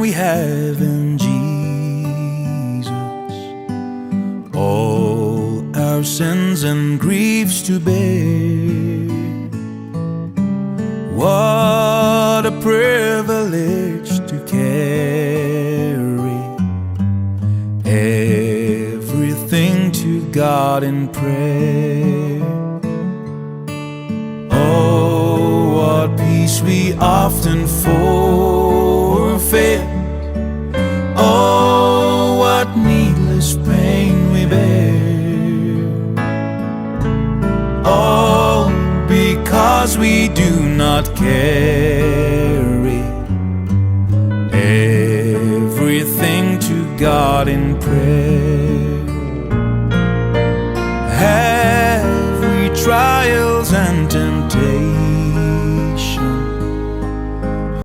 we have in Jesus. All our sins and griefs to bear. What a privilege to carry everything to God in prayer. Oh, what peace we often forfeit. Oh, what needless pain we bear. All because we do not care.